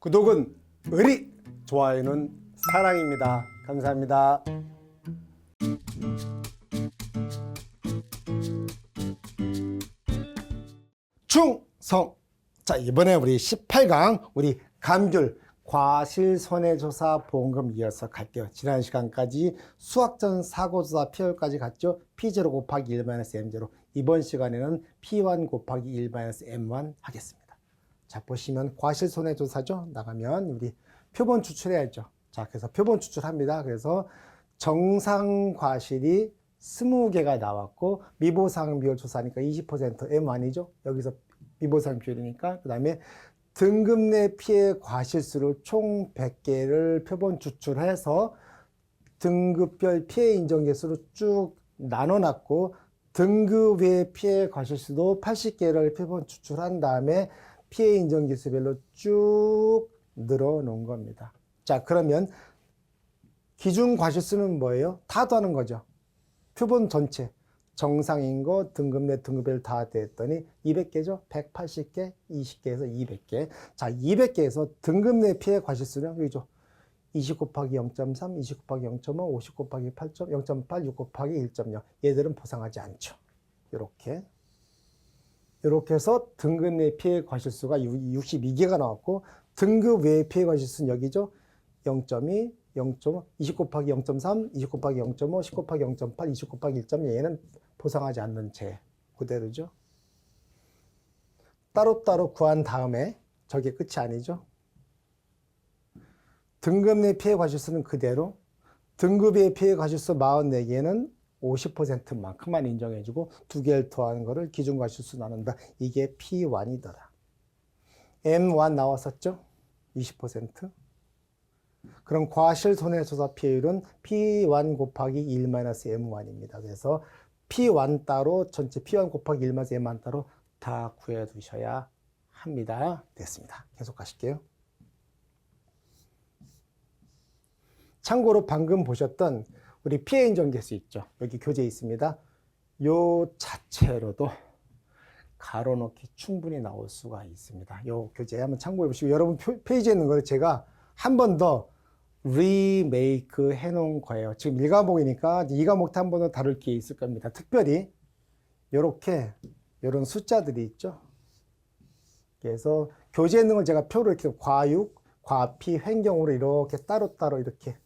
구독은 의리, 좋아요는 사랑입니다. 감사합니다. 충성. 자, 이번에 우리 18강 우리 감귤 과실손해조사 보험금 이어서 갈게요. 지난 시간까지 수학전 사고조사 P1까지 갔죠. P0 곱하기 1-M0. 이번 시간에는 P1 곱하기 1-M1 하겠습니다. 자, 보시면 과실손해조사죠. 나가면 우리 표본 추출해야죠. 자, 그래서 표본 추출합니다. 그래서 정상 과실이 20개가 나왔고 미보상 비율 조사하니까 20% M1이죠. 여기서 미보상 비율이니까. 그 다음에 등급 내 피해 과실수를 총 100개를 표본 추출해서 등급별 피해 인정 개수로 쭉 나눠놨고 등급 외 피해 과실수도 80개를 표본 추출한 다음에 피해 인정 개수별로 쭉 늘어놓은 겁니다. 자, 그러면 기준 과실수는 뭐예요? 다 더하는 거죠. 표본 전체 정상인 거 등급 내 등급별 다 됐더니 200개죠. 180개, 20개에서 200개. 자, 200개에서 등급 내 피해 과실수는 여기죠. 20 곱하기 0.3, 20 곱하기 0.5, 50 곱하기 8점, 0.8, 6 곱하기 1.0. 얘들은 보상하지 않죠. 이렇게 해서 등급 내 피해 과실수가 62개가 나왔고 등급 외 피해 과실수는 여기죠. 0.2, 0.5, 20 곱하기 0.3, 20 곱하기 0.5, 10 곱하기 0.8, 20 곱하기 1.0. 얘는 보상하지 않는 채 그대로죠. 따로따로 구한 다음에 저게 끝이 아니죠. 등급 내 피해 과실수는 그대로 등급의 피해 과실수 44개는 50%만큼만 인정해주고 두 개를 더하는 거를 기준 과실수 나눈다. 이게 P1이더라. M1 나왔었죠? 20%. 그럼 과실손해조사 피해율은 P1 곱하기 1-M1입니다. 그래서 P1 따로 전체 P1 곱하기 1-M1 따로 다 구해 두셔야 합니다. 됐습니다. 계속 가실게요. 참고로 방금 보셨던 우리 피해 인정 개수 있죠. 여기 교재 있습니다. 요 자체로도 가로 넣기 충분히 나올 수가 있습니다. 요 교재 한번 참고해 보시고 여러분 페이지에 있는 거를 제가 한 번 더 리메이크 해놓은 거예요. 지금 1과목이니까 2과목 때 한 번 더 다룰 게 있을 겁니다. 특별히 이렇게 이런 숫자들이 있죠. 그래서 교재에 있는 걸 제가 표로 이렇게 과육, 과피, 횡경으로 이렇게 따로따로 이렇게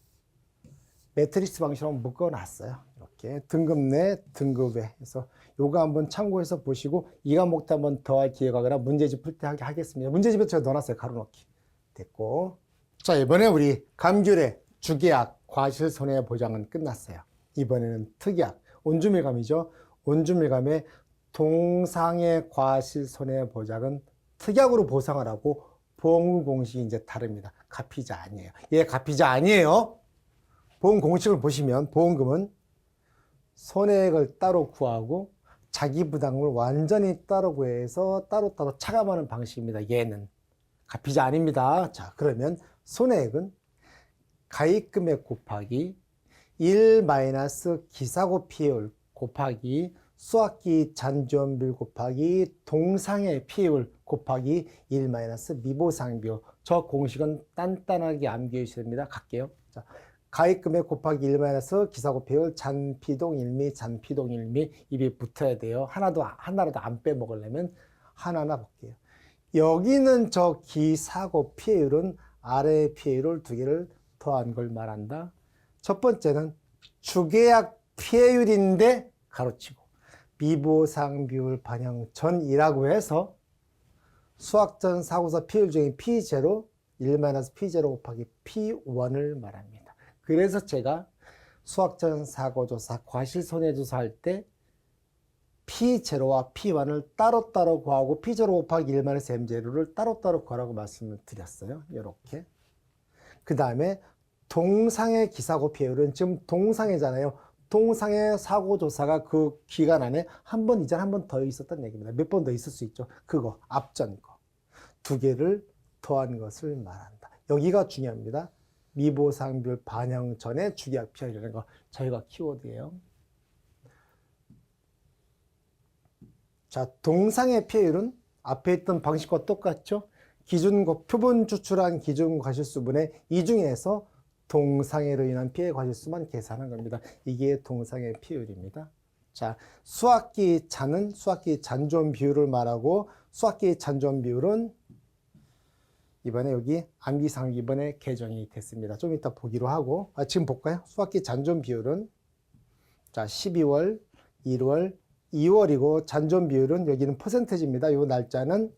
매트리스 방식으로 묶어놨어요. 이렇게 등급 내, 등급 외. 그래서 요거 한번 참고해서 보시고 2과목 때 한번 더 할 기회가 거나 문제집 풀 때 하겠습니다. 문제집에 제가 넣어놨어요. 가로 넣기. 됐고. 자, 이번에 우리 감귤의 주계약 과실손해보장은 끝났어요. 이번에는 특약, 온주밀감이죠. 온주밀감의 동상의 과실손해보장은 특약으로 보상을 하고 보험금 공식이 이제 다릅니다. 가피자 아니에요. 얘 가피자 아니에요. 보험 공식을 보시면 보험금은 손해액을 따로 구하고 자기 부담을 완전히 따로 구해서 따로따로 차감하는 방식입니다. 얘는 가피자 아닙니다. 자, 그러면 손해액은 가입금액 곱하기 1-기사고 피해율 곱하기 수학기 잔존비율 곱하기 동상의 피해율 곱하기 1-미보상 비율. 저 공식은 단단하게 암기해 주셔야 됩니다. 갈게요. 자, 가입금액 곱하기 1-기사고 피해율 잔피동 1미 잔피동 1미 입이 붙어야 돼요. 하나라도 안 빼먹으려면 하나하나 볼게요. 여기는 저 기사고 피해율은 아래 피해율을 두 개를 더한 걸 말한다. 첫 번째는 주계약 피해율인데 가로치고 미보상 비율 반영 전이라고 해서 수학전 사고사 피해율 중에 P0, 1-P0 곱하기 P1을 말합니다. 그래서 제가 수학전 사고조사 과실손해조사 할 때 P0와 P1을 따로따로 구하고 P0 곱하기 1-M0를 따로따로 구하라고 말씀을 드렸어요. 이렇게. 그 다음에 동상의 기사고 피해율은 지금 동상이잖아요. 동상의 사고조사가 그 기간 안에 한 번 이전 한 번 더 있었던 얘기입니다. 몇 번 더 있을 수 있죠. 그거 앞전 거. 두 개를 더한 것을 말한다. 여기가 중요합니다. 미보상 비율 반영 전에 주계약 피해율이라는 거 저희가 키워드예요. 자, 동상의 피해율은 앞에 있던 방식과 똑같죠? 표본 추출한 기준 과실수분의 이 중에서 동상해로 인한 피해 과실수만 계산한 겁니다. 이게 동상해 피율입니다. 자, 수학기 잔은 수학기 잔존 비율을 말하고 수학기 잔존 비율은 이번에 여기 암기상 이번에 개정이 됐습니다. 좀 이따 보기로 하고 지금 볼까요? 수학기 잔존 비율은 자 12월, 1월, 2월이고 잔존 비율은 여기는 퍼센테이지입니다. 이 날짜는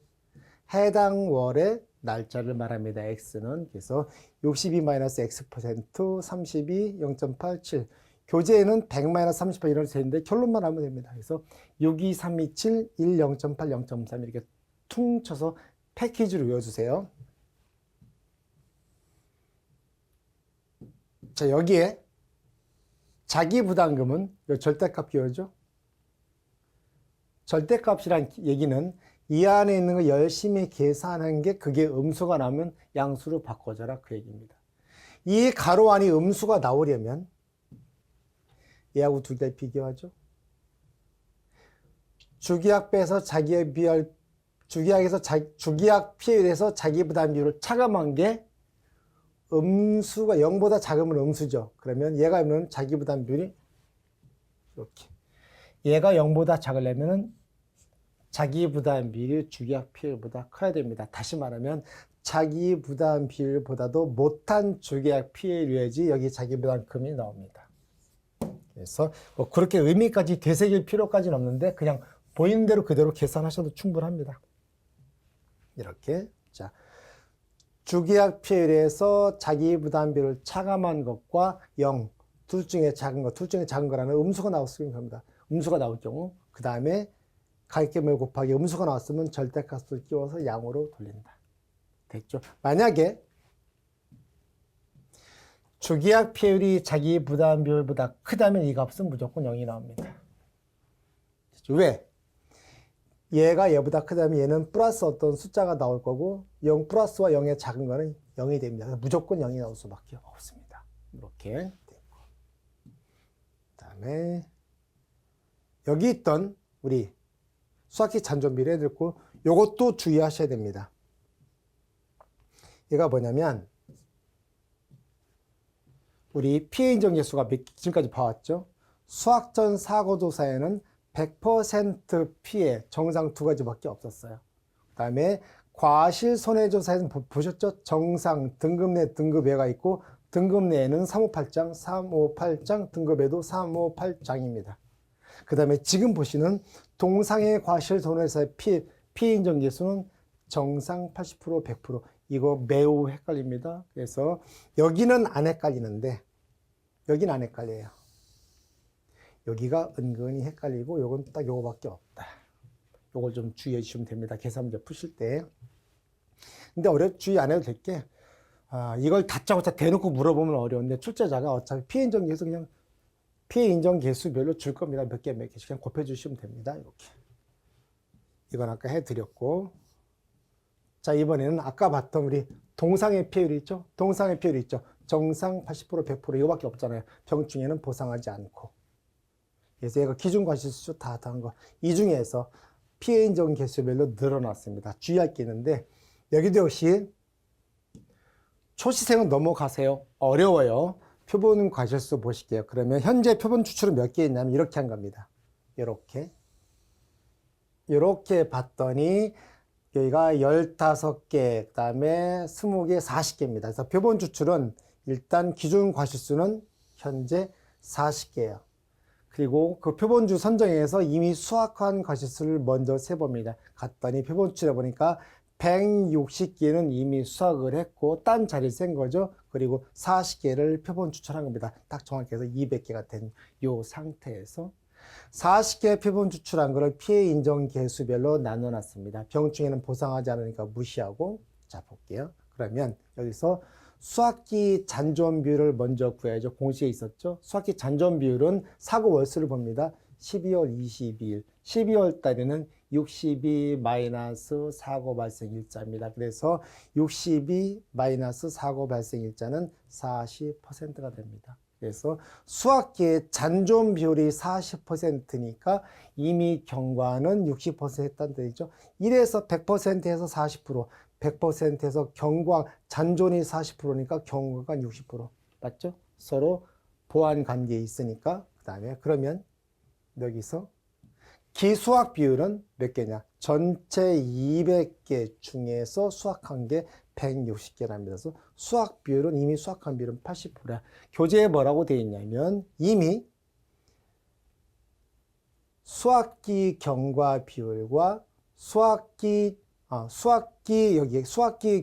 해당 월의 날짜를 말합니다. X는 그래서 62-X%, 32, 0.87 교재에는 100-38 이런 세인데 결론만 하면 됩니다. 그래서 6, 2, 3, 2, 7, 1, 0.8, 0.3 이렇게 퉁 쳐서 패키지로 외워주세요. 자, 여기에 자기부담금은 절대값 기호죠. 절대값이란 얘기는 이 안에 있는 거 열심히 계산한 게 그게 음수가 나오면 양수로 바꿔줘라 그 얘기입니다. 이 가로 안이 음수가 나오려면 얘하고 두 개 비교하죠. 주기약 빼서 자기의 비율, 주기약 피해에서 자기부담 비율을 차감한 게 음수가 0보다 작으면 음수죠. 그러면 얘가 있는 자기부담 비율이 이렇게. 얘가 0보다 작으려면 자기부담 비율이 주기약 피해보다 커야 됩니다. 다시 말하면 자기부담 비율보다도 못한 주기약 피해율이어야지 여기 자기부담금이 나옵니다. 그래서 뭐 그렇게 의미까지 되새길 필요까지는 없는데 그냥 보이는 대로 그대로 계산하셔도 충분합니다. 이렇게 자 주기약 피해율에서 자기부담비를 차감한 것과 0, 둘 중에 작은 거라는 음수가 나왔으면 합니다. 음수가 나올 경우 그 다음에 가액계물 곱하기 음수가 나왔으면 절대값을 끼워서 양으로 돌린다. 됐죠? 만약에 주기약 피해율이 자기 부담 비율보다 크다면 이 값은 무조건 0이 나옵니다. 왜? 얘가 얘보다 크다면 얘는 플러스 어떤 숫자가 나올 거고 0 플러스와 0의 작은 거는 0이 됩니다. 무조건 0이 나올 수밖에 없습니다. 이렇게 되고. 그다음에 여기 있던 우리 수학기 잔존비를 해드렸고 요것도 주의하셔야 됩니다. 얘가 뭐냐면 우리 피해 인정 계수가 지금까지 봐왔죠. 수학전 사고조사에는 100% 피해 정상 두 가지밖에 없었어요. 그 다음에 과실 손해조사에는 보셨죠? 정상 등급 내 등급 외가 있고 등급 내에는 358장, 358장 등급에도 358장입니다. 그 다음에 지금 보시는 동상해 과실 손해조사의 피해 인정 계수는 정상 80%, 100% 이거 매우 헷갈립니다. 그래서 여기는 안 헷갈리는데 여기는 안 헷갈려요. 여기가 은근히 헷갈리고 요건 딱 요거밖에 없다. 요걸 좀 주의해 주시면 됩니다. 계산 문제 푸실 때. 근데 주의 안 해도 될 게 이걸 다짜고짜 대놓고 물어보면 어려운데 출제자가 어차피 피해 인정 계수 그냥 피해 인정 계수별로 줄 겁니다. 몇 개씩 그냥 곱해 주시면 됩니다. 이렇게. 이건 아까 해드렸고 자 이번에는 아까 봤던 우리 동상의 피해율이 있죠. 동상의 피해율이 있죠. 정상 80% 100% 이거밖에 없잖아요. 병충해는 보상하지 않고. 그래서 얘가 기준과실수 다 한 거. 이 중에서 피해 인정 개수별로 늘어났습니다. 주의할 게 있는데 여기도 역시 초시생은 넘어가세요. 어려워요. 표본 과실수 보실게요. 그러면 현재 표본 추출은 몇 개 있냐면 이렇게 한 겁니다. 이렇게 봤더니 여기가 15개, 그 다음에 20개, 40개입니다. 그래서 표본 추출은 일단 기준 과실수는 현재 40개예요. 그리고 그 표본주 선정에서 이미 수확한 과실수를 먼저 세봅니다. 갔더니 표본 추출해 보니까 160개는 이미 수확을 했고 딴 자리를 센 거죠. 그리고 40개를 표본 추출한 겁니다. 딱 정확히 해서 200개가 된 이 상태에서 40개 표본 추출한 거를 피해 인정 개수별로 나눠놨습니다. 병충해는 보상하지 않으니까 무시하고 자 볼게요. 그러면 여기서 수학기 잔존 비율을 먼저 구해야죠. 공식에 있었죠. 수학기 잔존 비율은 사고 월수를 봅니다. 12월 22일 12월 달에는 62 마이너스 사고 발생 일자입니다. 그래서 62 마이너스 사고 발생 일자는 40%가 됩니다. 그래서 수학기의 잔존 비율이 40%니까 이미 경과는 60% 했다는 뜻이죠. 1에서 100%에서 40%, 100%에서 경과 잔존이 40%니까 경과가 60%. 맞죠? 서로 보완 관계에 있으니까. 그 다음에 그러면 여기서 기수학 비율은 몇 개냐? 전체 200개 중에서 수학한 게 160개랍니다. 그래서 수학 비율은 이미 수학한 비율은 80%야. 교재에 뭐라고 되어 있냐면 이미 수학기 경과 비율과 수학기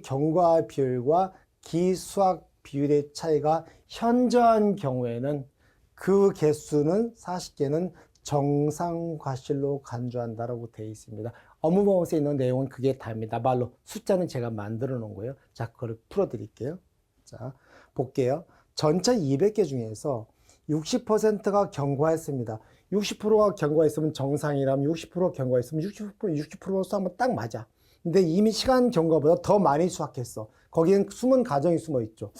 경과 비율과 기수학 비율의 차이가 현저한 경우에는 그 개수는 40개는 정상 과실로 간주한다라고 되어 있습니다. 업무보고서에 있는 내용은 그게 답니다. 말로 숫자는 제가 만들어 놓은 거예요. 자, 그걸 풀어 드릴게요. 자, 볼게요. 전체 200개 중에서 60%가 경과했습니다. 60%가 경과했으면 정상이라면 60% 경과했으면 60% 수학하면 딱 맞아. 근데 이미 시간 경과보다 더 많이 수학했어. 거기엔 숨은 가정이 숨어 있죠.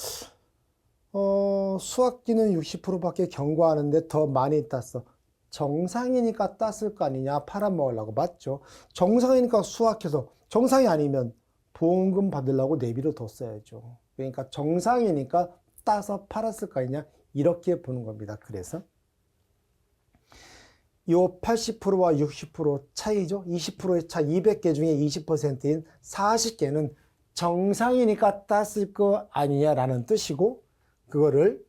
수학기는 60%밖에 경과하는데 더 많이 땄어. 정상이니까 땄을 거 아니냐? 팔아먹으려고. 맞죠? 정상이니까 수학해서, 정상이 아니면 보험금 받으려고 내비를 뒀어야죠. 그러니까 정상이니까 따서 팔았을 거 아니냐? 이렇게 보는 겁니다. 그래서 요 80%와 60% 차이죠. 20%의 차, 200개 중에 20%인 40개는 정상이니까 땄을 거 아니냐라는 뜻이고, 그거를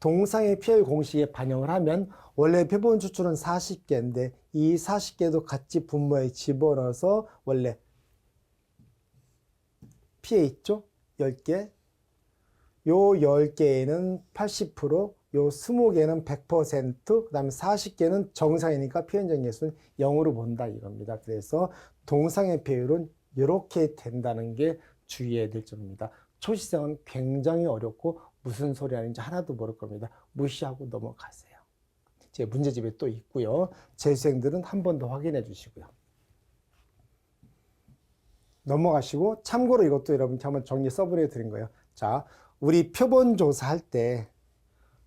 동상의 피할 공식에 반영을 하면 원래 표본 추출은 40개인데 이 40개도 같이 분모에 집어넣어서 원래 피해 있죠? 10개. 요 10개에는 80%, 요 20개는 100%, 그 다음에 40개는 정상이니까 표현적 예수는 0으로 본다 이겁니다. 그래서 동상의 배율은 이렇게 된다는 게 주의해야 될 점입니다. 초시생은 굉장히 어렵고 무슨 소리 하는지 하나도 모를 겁니다. 무시하고 넘어가세요. 제 문제집에 또 있고요. 재수생들은 한 번 더 확인해 주시고요. 넘어가시고 참고로 이것도 여러분께 한번 정리 써보려 드린 거예요. 자, 우리 표본 조사할 때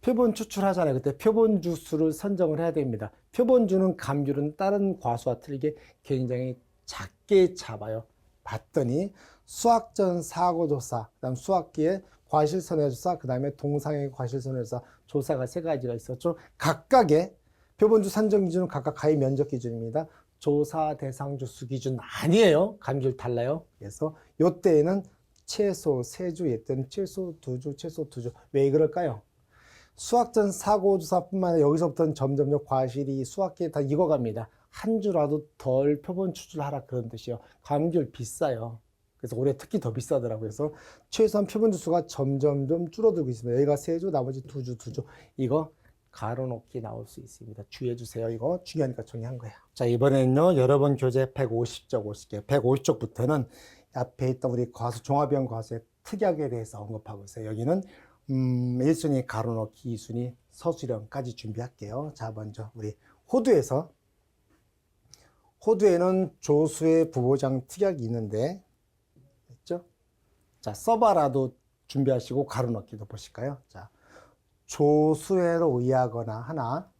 표본 추출하잖아요. 그때 표본주 수를 선정을 해야 됩니다. 표본주는 감귤은 다른 과수와 틀리게 굉장히 작게 잡아요. 봤더니 수학전 사고조사, 그 다음 수학기에 과실선회조사, 그 다음에 동상의 과실선회조사 조사가 세 가지가 있었죠. 각각의 표본주 산정 기준은 각각 가해 면적 기준입니다. 조사 대상 주수 기준 아니에요. 감귤 달라요. 그래서 요때에는 최소 3주, 얘때는 최소 2주, 최소 2주. 왜 그럴까요? 수학전 사고조사뿐만 아니라 여기서부터는 점점점 과실이 수학기에 다 익어갑니다. 한 주라도 덜 표본 추출하라 그런 뜻이에요. 감귤 비싸요. 그래서 올해 특히 더 비싸더라고요. 그래서 최소한 표본 주수가 점점점 줄어들고 있습니다. 여기가 3주, 나머지 2주. 이거 가로놓기 나올 수 있습니다. 주의해 주세요. 이거 중요하니까 정리한 거예요. 자, 이번에는요, 여러분 교재 150쪽 50개. 150쪽부터는 앞에 있던 우리 종합형 과수의 특약에 대해서 언급하고 있어요. 여기는 1순위 가로놓기, 2순위 서술형까지 준비할게요. 자, 먼저 우리 호두에는 조수의 부보장 특약이 있는데, 있죠? 자, 써봐라도 준비하시고 가로넣기도 보실까요? 자, 조수회로 의하거나 하나,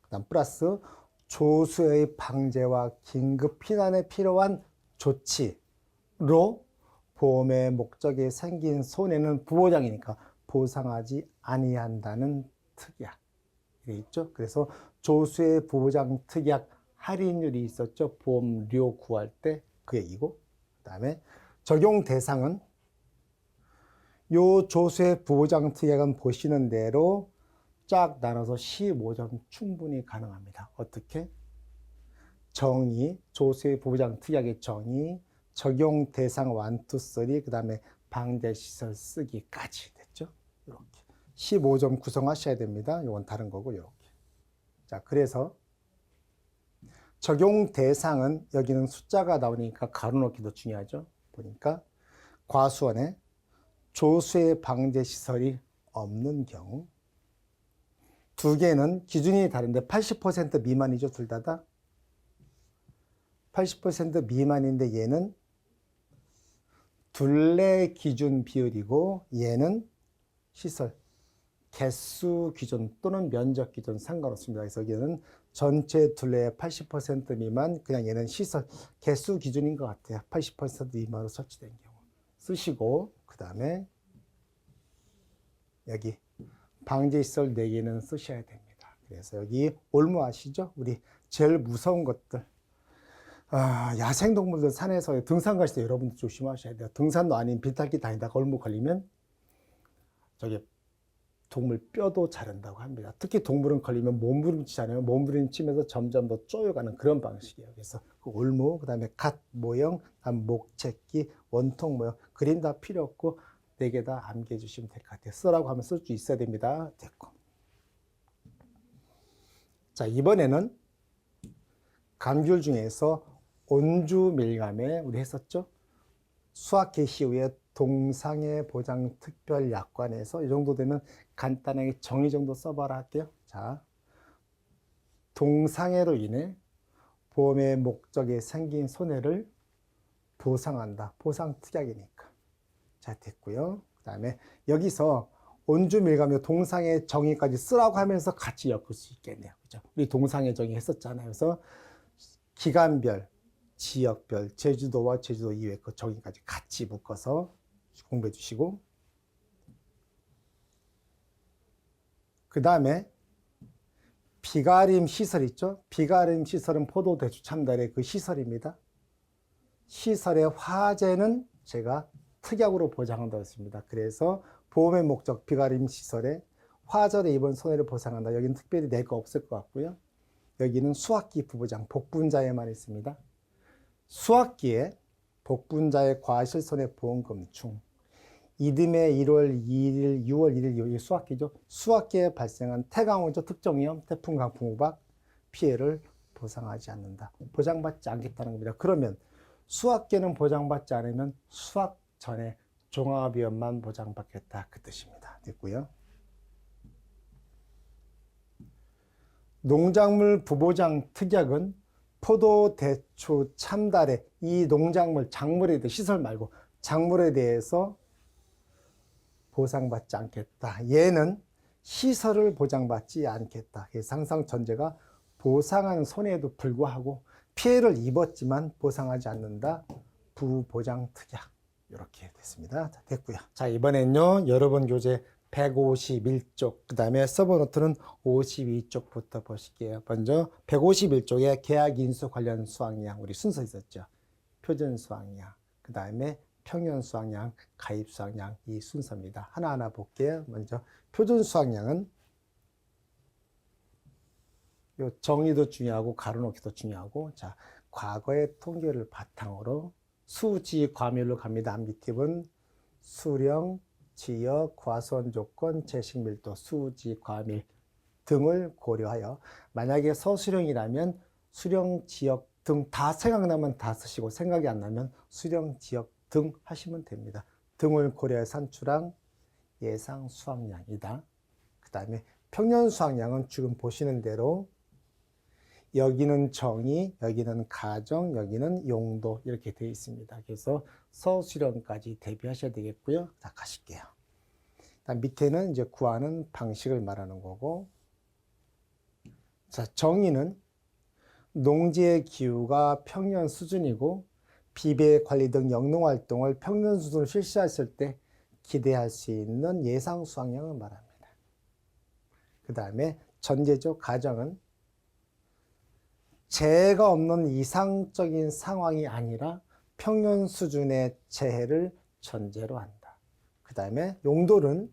그 다음 플러스 조수의 방제와 긴급 피난에 필요한 조치로 보험의 목적에 생긴 손해는 부보장이니까 보상하지 아니한다는 특약. 이게 있죠? 그래서 조수의 부보장 특약 할인율이 있었죠. 보험료 구할 때 그 얘기고, 그 다음에 적용 대상은 요 조수의 부보장 특약은 보시는 대로 쫙 나눠서 15점 충분히 가능합니다. 어떻게? 정의, 조수의 부보장 특약의 정의, 적용 대상 1, 2, 3, 그 다음에 방대시설 쓰기까지 됐죠. 이렇게 15점 구성하셔야 됩니다. 이건 다른 거고 이렇게. 자, 그래서 적용 대상은 여기는 숫자가 나오니까 가로넣기도 중요하죠. 보니까 과수원에 조수의 방제시설이 없는 경우, 두 개는 기준이 다른데 80% 미만이죠. 둘 다 80% 미만인데 얘는 둘레 기준 비율이고 얘는 시설 개수 기준 또는 면적 기준 상관없습니다. 그래서 여기는 전체 둘레의 80% 미만, 그냥 얘는 시설 개수 기준인 것 같아요. 80% 미만으로 설치된 경우 쓰시고, 그 다음에 여기 방제시설 4개는 쓰셔야 됩니다. 그래서 여기 올무 아시죠? 우리 제일 무서운 것들. 야생동물들 산에서 등산 가실 때 여러분들 조심하셔야 돼요. 등산도 아닌 비탈길 다니다가 올무 걸리면 저기 동물 뼈도 자른다고 합니다. 특히 동물은 걸리면 몸부림치잖아요. 몸부림치면서 점점 더 쪼여가는 그런 방식이에요. 그래서 그 올무, 그 다음에 갓 모형, 목채기, 원통 모형, 그림 다 필요 없고 4개 다 암기해 주시면 될 것 같아요. 쓰라고 하면 쓸 수 있어야 됩니다. 됐고. 자, 이번에는 감귤 중에서 온주밀감에 우리 했었죠? 수학 개시 후에 동상해 보장 특별 약관에서 이 정도 되면 간단하게 정의 정도 써봐라 할게요. 자, 동상해로 인해 보험의 목적에 생긴 손해를 보상한다. 보상특약이니까. 자, 됐고요. 그 다음에 여기서 온주밀감의 동상해 정의까지 쓰라고 하면서 같이 엮을 수 있겠네요. 그죠? 우리 동상해 정의 했었잖아요. 그래서 기간별, 지역별, 제주도와 제주도 이외 그 정의까지 같이 묶어서 공부해 주시고, 그 다음에 비가림 시설 있죠? 비가림 시설은 포도, 대추, 참달의 그 시설입니다. 시설의 화재는 제가 특약으로 보장한다고 했습니다. 그래서 보험의 목적 비가림 시설에 화재로 입은 손해를 보상한다. 여기는 특별히 낼 거 없을 것 같고요. 여기는 수학기 부보장, 복분자에만 있습니다. 수학기에 복분자의 과실손해보험금 중 이듬해 1월 2일, 6월 1일, 이게 수학기죠. 수학기에 발생한 태강우조 특정위험, 태풍, 강풍, 우박 피해를 보상하지 않는다. 보장받지 않겠다는 겁니다. 그러면 수학기는 보장받지 않으면 수학 전에 종합위험만 보장받겠다. 그 뜻입니다. 됐고요. 농작물 부보장 특약은 포도, 대추, 참다래 이 농작물, 작물에 대해 시설 말고 작물에 대해서 보상받지 않겠다. 얘는 시설을 보장받지 않겠다. 항상 전제가 보상하는 손해에도 불구하고 피해를 입었지만 보상하지 않는다. 부보장 특약. 이렇게 됐습니다. 자, 됐고요. 자, 이번엔요. 여러분 교재 151쪽, 그 다음에 서브노트는 52쪽부터 보실게요. 먼저 151쪽에 계약인수 관련 수학량, 우리 순서 있었죠. 표준 수학량, 그 다음에 평년 수학량, 가입 수학량, 이 순서입니다. 하나하나 볼게요. 먼저 표준 수학량은 요 정의도 중요하고 가로놓기도 중요하고, 자, 과거의 통계를 바탕으로 수지 과밀로 갑니다. 암기팁은 수령, 지역, 과수원 조건, 재식 밀도, 수지, 과밀 등을 고려하여 만약에 서수령이라면 수령, 지역 등 다 생각나면 다 쓰시고 생각이 안 나면 수령, 지역 등 하시면 됩니다. 등을 고려해 산출한 예상 수확량이다. 그 다음에 평년 수확량은 지금 보시는 대로 여기는 정의, 여기는 가정, 여기는 용도 이렇게 되어 있습니다. 그래서 서수령까지 대비하셔야 되겠고요. 자, 가실게요. 밑에는 이제 구하는 방식을 말하는 거고, 자, 정의는 농지의 기후가 평년 수준이고 비배 관리 등 영농활동을 평년 수준으로 실시했을 때 기대할 수 있는 예상 수확량을 말합니다. 그 다음에 전제적 가정은 재해가 없는 이상적인 상황이 아니라 평년 수준의 재해를 전제로 한다. 그 다음에 용도는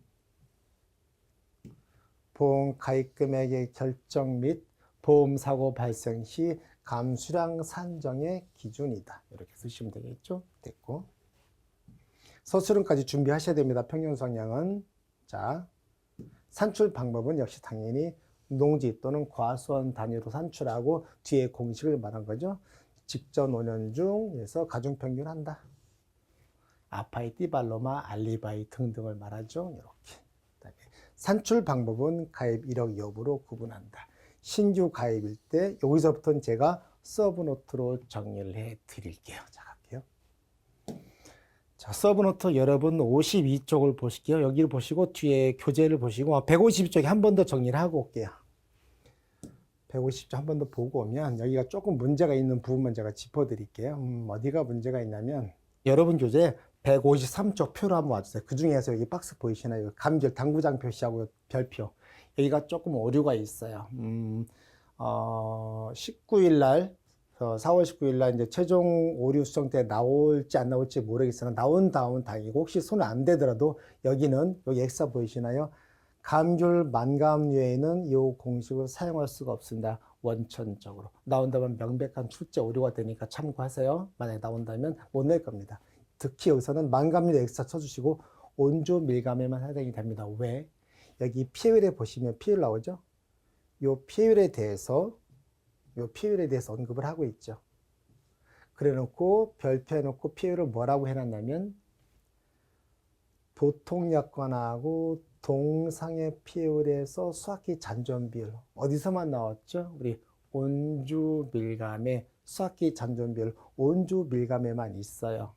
보험 가입 금액의 결정 및 보험사고 발생 시 감수량 산정의 기준이다. 이렇게 쓰시면 되겠죠. 됐고. 서술은까지 준비하셔야 됩니다. 평년 수확량은. 자, 산출 방법은 역시 당연히 농지 또는 과수원 단위로 산출하고 뒤에 공식을 말한 거죠. 직전 5년 중에서 가중평균 한다. 아파이, 띠발로마, 알리바이 등등을 말하죠. 이렇게. 그다음에 산출 방법은 가입 이력 여부로 구분한다. 신규 가입일 때 여기서부터는 제가 서브노트로 정리를 해 드릴게요. 자, 갈게요. 자, 서브노트 여러분 52쪽을 보실게요. 여기를 보시고 뒤에 교재를 보시고 152쪽에 한 번 더 정리를 하고 올게요. 150조 한 번 더 보고 오면 여기가 조금 문제가 있는 부분만 제가 짚어드릴게요. 어디가 문제가 있냐면 여러분 교재에 153쪽 표를 한번 와주세요. 그 중에서 여기 박스 보이시나요? 감귤 당구장 표시하고 별표. 여기가 조금 오류가 있어요. 19일 날 4월 19일 날 이제 최종 오류 수정 때 나올지 안 나올지 모르겠으나 나온 다음은 다행이고, 혹시 손 안 대더라도 여기는 여기 엑사 보이시나요? 감귤 만감류에는 이 공식을 사용할 수가 없습니다. 원천적으로. 나온다면 명백한 출제 오류가 되니까 참고하세요. 만약에 나온다면 못 낼 겁니다. 특히 여기서는 만감류 엑사 쳐주시고 온주 밀감에만 해당이 됩니다. 왜? 여기 피해율에 보시면 피해율 나오죠? 이 피해율에 대해서 언급을 하고 있죠. 그래 놓고 별표해 놓고 피해율을 뭐라고 해놨냐면 보통 여건하고 동상의 피해율에서 수학기 잔존 비율. 어디서만 나왔죠? 우리 온주 밀감의 수학기 잔존 비율, 온주 밀감에만 있어요.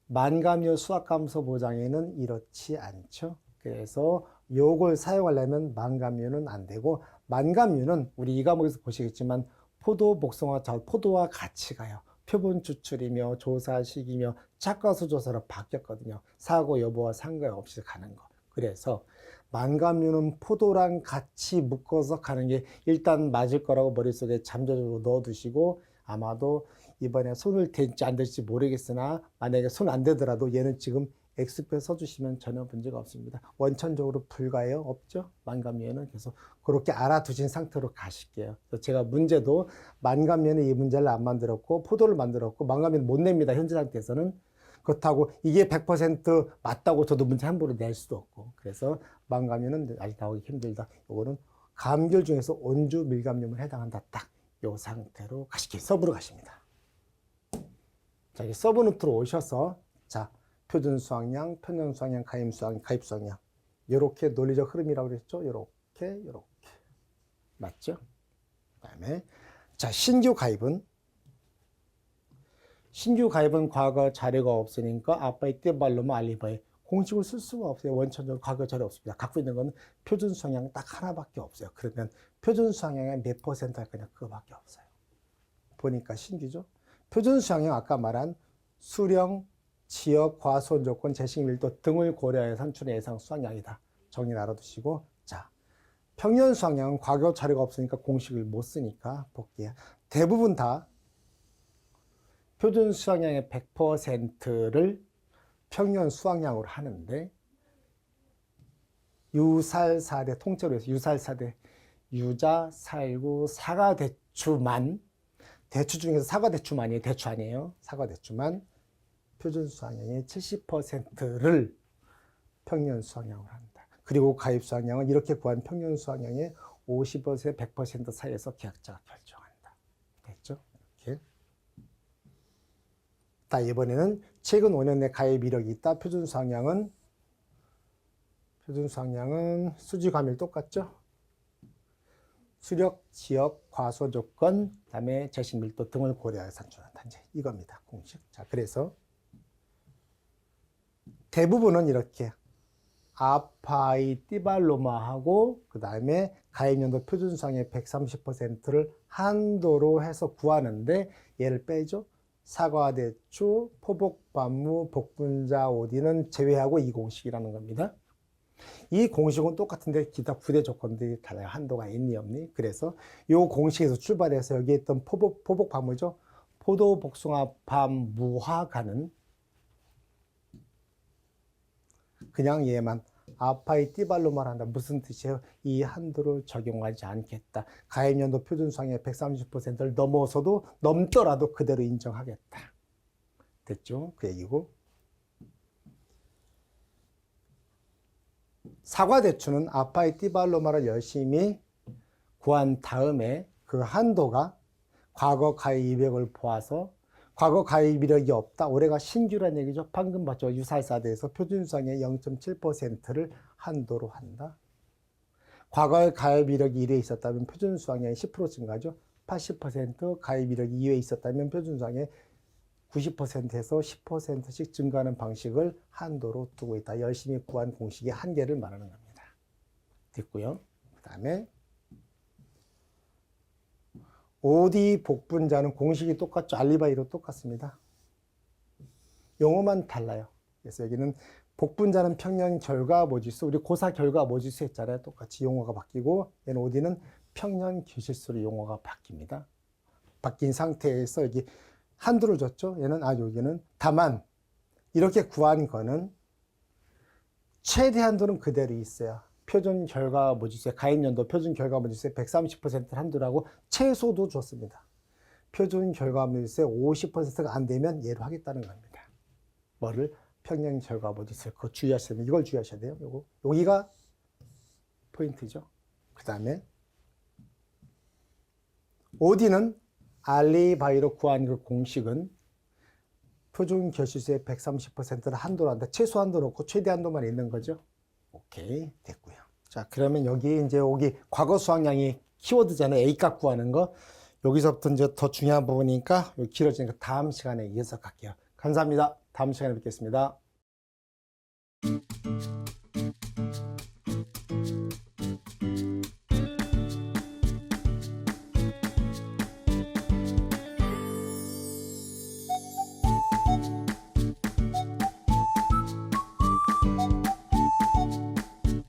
만감류 수학감소 보장에는 이렇지 않죠. 그래서 요걸 사용하려면 만감류는 안 되고, 만감류는 우리 이 과목에서 보시겠지만 포도 복숭아 포도와 같이 가요. 표본 추출이며 조사 시기며 착과수 조사로 바뀌었거든요. 사고 여부와 상관없이 가는 거. 그래서 만감류는 포도랑 같이 묶어서 가는 게 일단 맞을 거라고 머릿속에 잠재적으로 넣어두시고, 아마도 이번에 손을 댈지 안 댈지 모르겠으나 만약에 손 안 대더라도 얘는 지금 X표 써주시면 전혀 문제가 없습니다. 원천적으로 불가해요? 없죠? 만감류에는. 그래서 그렇게 알아두신 상태로 가실게요. 그래서 제가 문제도 만감류에는 이 문제를 안 만들었고 포도를 만들었고 만감류는 못 냅니다. 현재 상태에서는. 그렇다고 이게 100% 맞다고 저도 문제 함부로 낼 수도 없고, 그래서 만감류는 아직 나오기 힘들다. 이거는 감귤 중에서 온주 밀감류만 해당한다. 딱 이 상태로 가실게요. 서부로 가십니다. 자, 이제 서브 노트로 오셔서 자, 표준 수학량, 평년 수학량, 가입 수학량. 요렇게 논리적 흐름이라고 그랬죠? 요렇게. 맞죠? 그다음에 자, 신규 가입은 과거 자료가 없으니까 아빠의 띠발로만 알리바에 공식을 쓸 수가 없어요. 원천적으로 과거 자료 없습니다. 갖고 있는 건 표준 수학량 딱 하나밖에 없어요. 그러면 표준 수학량의 몇 퍼센트 할 거냐? 그거밖에 없어요. 보니까 신규죠? 표준 수학량 아까 말한 수령, 지역, 과수원 조건, 재식 밀도 등을 고려해 산출의 예상 수학량이다. 정의를 알아두시고, 자, 평년 수학량은 과거 자료가 없으니까 공식을 못 쓰니까 볼게요. 대부분 다 표준 수학량의 100%를 평년 수학량으로 하는데, 유살사대, 통째로 해서 유살사대, 유자, 살구, 사과대추만, 대추 중에서 사과대추만이에요. 대추 아니에요. 사과대추만 표준 수학량의 70%를 평년 수학량으로 한다. 그리고 가입 수학량은 이렇게 구한 평년 수학량의 50%에서 100% 사이에서 계약자가 결정한다. 됐죠? 이렇게. 자, 이번에는 최근 5년 내 가입 이력이 있다. 표준 수학량은 수지 과밀 똑같죠? 수력, 지역, 과소 조건, 그다음에 재식 밀도 등을 고려하여 산출한다. 이제 이겁니다. 공식. 자, 그래서 대부분은 이렇게 아파이 띠발로마하고 그다음에 가입연도 표준수학의 130%를 한도로 해서 구하는데, 얘를 빼죠. 사과대추, 포복반무, 복분자, 오디는 제외하고 이 공식이라는 겁니다. 이 공식은 똑같은데 기타 부대 조건들이 달라요. 한도가 있니 없니. 그래서 이 공식에서 출발해서 여기 있던 포복반무죠. 포도, 복숭아, 밤, 무화과는 그냥 얘만 아파이 띠발로만 한다. 무슨 뜻이에요? 이 한도를 적용하지 않겠다. 가입연도 표준수학의 130%를 넘어서도 넘더라도 그대로 인정하겠다. 됐죠? 그 얘기고. 사과대추는 아파이 띠발로마를 열심히 구한 다음에 그 한도가 과거 가입 이력을 보아서 과거 가입 이력이 없다. 올해가 신규란 얘기죠. 방금 봤죠. 유살사대에서 표준수학의 0.7%를 한도로 한다. 과거에 가입 이력이 1회 있었다면 표준수학의 10% 증가죠. 80% 가입 이력이 2회 있었다면 표준수학의 90%에서 10%씩 증가하는 방식을 한도로 두고 있다. 열심히 구한 공식의 한계를 말하는 겁니다. 됐고요. 그 다음에 OD 복분자는 공식이 똑같죠. 알리바이로 똑같습니다. 용어만 달라요. 그래서 여기는 복분자는 평년 결과 모지수, 우리 고사 결과 모지수 했잖아요. 똑같이 용어가 바뀌고, 얘는 OD는 평년 교실수로 용어가 바뀝니다. 바뀐 상태에서 여기 한도를 줬죠. 얘는 여기는 다만 이렇게 구한 거는 최대 한도는 그대로 있어요. 표준 결과 모지수의 가입연도 표준 결과 모지수의 130% 한도라고 최소도 줬습니다. 표준 결과 모지수의 50%가 안 되면 얘로 하겠다는 겁니다. 뭐를? 평년 결과 모지수. 그거 주의하셔야 돼요. 이걸 주의하셔야 돼요. 요거. 여기가 포인트죠. 그 다음에 OD는 알리바이로 구한 그 공식은 표준 교실수의 130%를 한도로 한다. 최소 한도 놓고 최대 한도만 있는 거죠. 오케이, 됐고요. 자, 그러면 여기 이제 여기 과거 수학량이 키워드잖아요. A값 구하는 거. 여기서부터 이제 더 중요한 부분이니까 길어지니까 다음 시간에 이어서 갈게요. 감사합니다. 다음 시간에 뵙겠습니다.